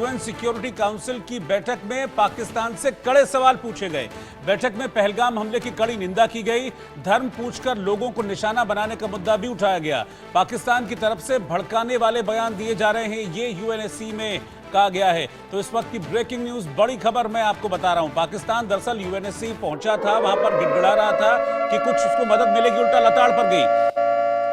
UN security council की बैठक में पाकिस्तान से कड़े सवाल पूछे गए। बैठक में पहलगाम हमले की कड़ी निंदा की गई। धर्म पूछकर लोगों को निशाना बनाने का मुद्दा भी उठाया गया। पाकिस्तान की तरफ से भड़काने वाले बयान दिए जा रहे हैं, ये यूएनएससी में कहा गया है। तो इस वक्त की ब्रेकिंग न्यूज, बड़ी खबर मैं आपको बता रहा हूं। पाकिस्तान दरअसल यूएनएससी पहुंचा था, वहां पर गिड़गिड़ा रहा था कि कुछ उसको मदद मिलेगी, उल्टा लताड़ पर गई।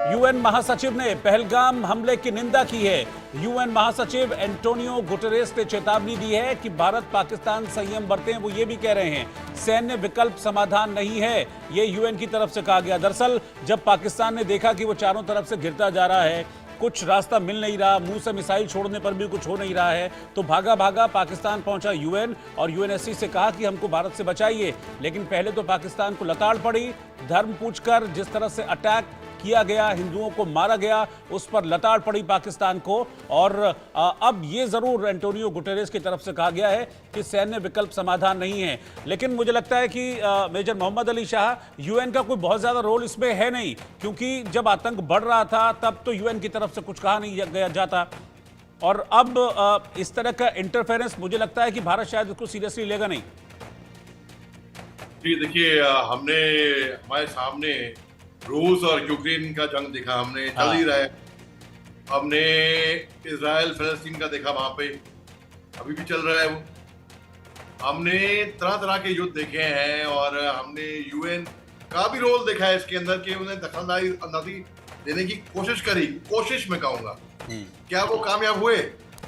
यूएन महासचिव ने पहलगाम हमले की निंदा की है। यूएन महासचिव एंटोनियो गुटेरेस ने चेतावनी दी है कि भारत पाकिस्तान संयम बरतें। वो ये भी कह रहे हैं सैन्य विकल्प समाधान नहीं है, ये यूएन की तरफ से कहा गया। दरअसल जब पाकिस्तान ने देखा कि वो चारों तरफ से गिरता जा रहा है, कुछ रास्ता मिल नहीं रहा, मुंह से मिसाइल छोड़ने पर भी कुछ हो नहीं रहा है, तो भागा भागा पाकिस्तान पहुंचा यूएन और यूएनएससी से कहा कि हमको भारत से बचाइए। लेकिन पहले तो पाकिस्तान को लताड़ पड़ी। धर्म पूछकर जिस तरह से अटैक किया गया, हिंदुओं को मारा गया, उस पर लताड़ पड़ी पाकिस्तान को। और अब ये जरूर एंटोनियो गुटेरेस की तरफ से कहा गया है कि सैन्य विकल्प समाधान नहीं है। लेकिन मुझे लगता है कि मेजर मोहम्मद अली शाह, यूएन का कोई बहुत ज्यादा रोल इसमें है नहीं, क्योंकि जब आतंक बढ़ रहा था तब तो यूएन की तरफ से कुछ कहा नहीं गया जाता। और अब इस तरह का इंटरफेरेंस, मुझे लगता है कि भारत शायद इसको सीरियसली लेगा नहीं। जी देखिए, हमने हमारे सामने रूस और यूक्रेन का जंग देखा, हमने चल ही रहा है। हमने इजराइल फिलिस्तीन का देखा, वहां पे अभी भी चल रहा है वो। हमने तरह तरह के युद्ध देखे हैं और हमने यूएन का भी रोल देखा है इसके अंदर कि उन्हें दखलंदाजी देने की कोशिश करी। कोशिश में कहूंगा, क्या वो कामयाब हुए?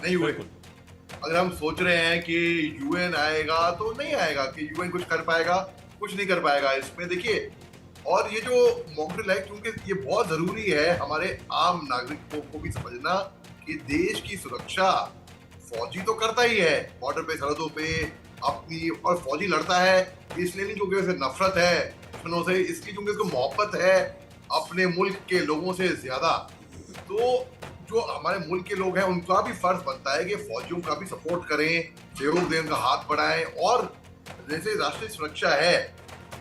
नहीं हुए। अगर हम सोच रहे हैं कि यूएन आएगा तो नहीं आएगा, कि यूएन कुछ कर पाएगा, कुछ नहीं कर पाएगा इसमें। देखिए, और ये जो मॉक ड्रिल है, क्योंकि ये बहुत जरूरी है हमारे आम नागरिकों को भी समझना कि देश की सुरक्षा फौजी तो करता ही है, बॉर्डर पे, सरहदों पे अपनी, और फौजी लड़ता है इसलिए नहीं क्योंकि उसे नफरत है दुश्मनों से, इसलिए क्योंकि उसको मोहब्बत है अपने मुल्क के लोगों से ज्यादा। तो जो हमारे मुल्क के लोग हैं उनका भी फर्ज बनता है कि फौजियों का भी सपोर्ट करें, सहयोग दें, उनका हाथ बढ़ाएं। और जैसे राष्ट्रीय सुरक्षा है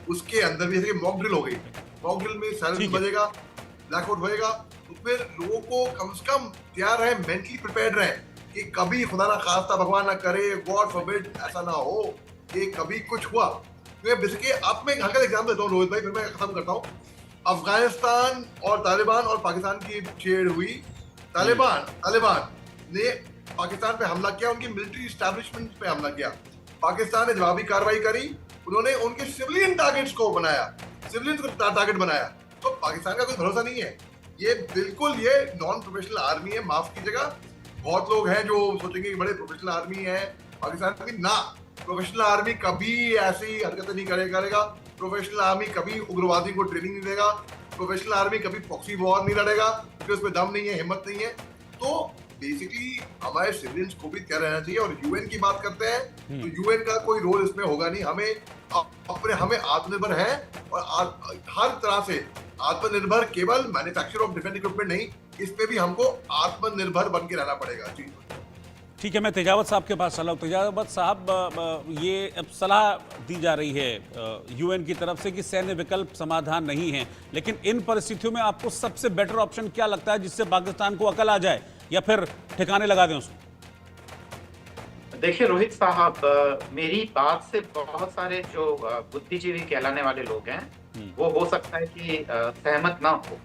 उसके अंदर भी, जैसे मॉक ड्रिल हो गई, मॉक ड्रिल में साइलेंस बजेगा, ब्लैकआउट होएगा, तो फिर लोगों को कम से कम तैयार रहे, मेंटली प्रिपेयर्ड रहे कि कभी खुदा ना खास्ता, भगवान ना करे, गॉड फॉरबिड, ऐसा ना हो कि कभी कुछ हुआ। बेसिकली आप, मैं हल्का एग्जाम्पल देता हूँ रोहित भाई, फिर मैं खत्म करता हूँ। अफगानिस्तान और तालिबान और पाकिस्तान की छेड़ हुई। तालिबान ने पाकिस्तान पे हमला किया, उनकी मिलिट्री एस्टैब्लिशमेंट पे हमला किया। पाकिस्तान ने जवाबी कार्रवाई करी, उन्होंने उनके सिविलियन टारगेट्स को बनाया, सिविलियन को टारगेट बनाया। तो पाकिस्तान का कोई भरोसा नहीं है। ये बिल्कुल ये नॉन प्रोफेशनल आर्मी है, माफ कीजिएगा। बहुत लोग हैं जो सोचेंगे कि बड़े प्रोफेशनल आर्मी है पाकिस्तान की। ना, प्रोफेशनल आर्मी कभी ऐसी हरकतें नहीं करेगा। प्रोफेशनल आर्मी कभी उग्रवादी को ट्रेनिंग नहीं देगा। प्रोफेशनल आर्मी कभी प्रॉक्सी वॉर नहीं लड़ेगा, क्योंकि उसमें दम नहीं है, हिम्मत नहीं है। तो बेसिकली हमारे सिविलियंस को भी तैयार रहना चाहिए। और यूएन की बात करते हैं तो यूएन का कोई रोल इसमें होगा नहीं। हमें आत्मनिर्भर है, और हर तरह से आत्मनिर्भर, केवल मैन्युफैक्चर ऑफ डिफेंस इक्विपमेंट नहीं, इस पे भी हमको आत्मनिर्भर बन के रहना पड़ेगा। जी ठीक है, मैं तेजावत साहब के पास चला हूं। तेजावत साहब, ये अब सलाह दी जा रही है यूएन की तरफ से कि सैन्य विकल्प समाधान नहीं है, लेकिन इन परिस्थितियों में आपको सबसे बेटर ऑप्शन क्या लगता है जिससे पाकिस्तान को अकल आ जाए, या फिर ठिकाने लगा दें उसको? देखिए रोहित साहब, मेरी बात से बहुत सारे जो बुद्धिजीवी कहलाने वाले लोग हैं वो हो सकता है कि सहमत ना हो,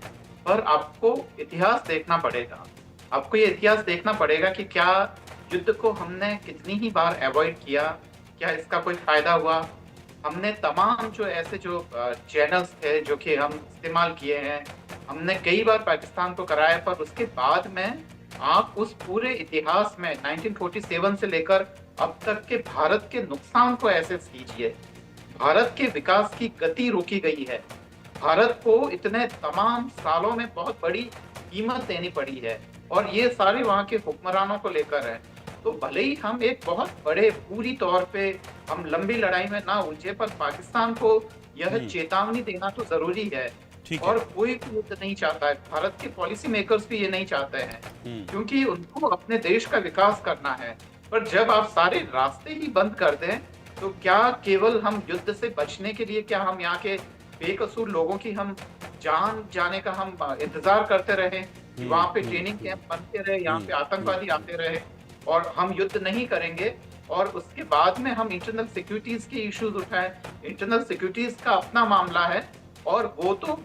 पर आपको इतिहास देखना पड़ेगा। आपको ये इतिहास देखना पड़ेगा कि क्या युद्ध को हमने कितनी ही बार अवॉइड किया, क्या इसका कोई फायदा हुआ। हमने तमाम जो ऐसे जो चैनल्स थे जो कि हम इस्तेमाल किए हैं, हमने कई बार पाकिस्तान को कराया, पर उसके बाद में आप उस पूरे इतिहास में 1947 से लेकर अब तक के भारत के नुकसान को एसेस कीजिए। भारत के विकास की गति रोकी गई है। भारत को इतने तमाम सालों में बहुत बड़ी कीमत देनी पड़ी है, और ये सारे वहाँ के हुक्मरानों को लेकर है। तो भले ही हम एक बहुत बड़े पूरी तौर पे हम लंबी लड़ाई में ना उलझे, पर पाकिस्तान को यह चेतावनी देना तो जरूरी है। और कोई भी युद्ध नहीं चाहता है, भारत के पॉलिसी मेकर्स भी ये नहीं चाहते हैं, क्योंकि उनको अपने देश का विकास करना है। पर जब आप सारे रास्ते ही बंद कर दें, तो क्या केवल हम युद्ध से बचने के लिए, क्या हम यहाँ के बेकसूर लोगों की हम जान जाने का हम इंतजार करते रहे, वहाँ पे ट्रेनिंग कैंप बनते रहे, यहाँ पे आतंकवादी आते रहे? और हम युद्ध नहीं करेंगे और उसके बाद में हम इंटरनल सिक्योरिटीज के इश्यूज उठाएं। इंटरनल सिक्योरिटीज का अपना मामला है और वो तो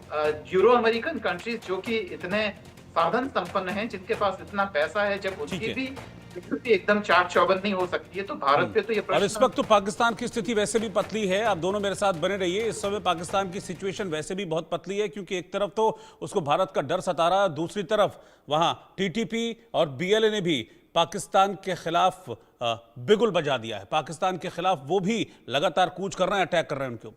यूरो अमेरिकन कंट्रीज जो कि इतने साधन संपन्न हैं, जिनके पास इतना पैसा है, जब ठीक उनकी है। भी सिक्योरिटी एकदम चाक चौबंद नहीं हो सकती है, तो भारत पे तो ये और इस प्रश्न वक्त तो पाकिस्तान की स्थिति वैसे भी पतली है। आप दोनों मेरे साथ बने रहिए। इस समय पाकिस्तान की सिचुएशन वैसे भी बहुत पतली है, क्योंकि एक तरफ तो उसको भारत का डर सता रहा है, दूसरी तरफ वहां टीटीपी और बीएलए ने भी पाकिस्तान के खिलाफ बिगुल बजा दिया है। पाकिस्तान के खिलाफ वो भी लगातार कूच कर रहे हैं, अटैक कर रहे हैं उनके ऊपर।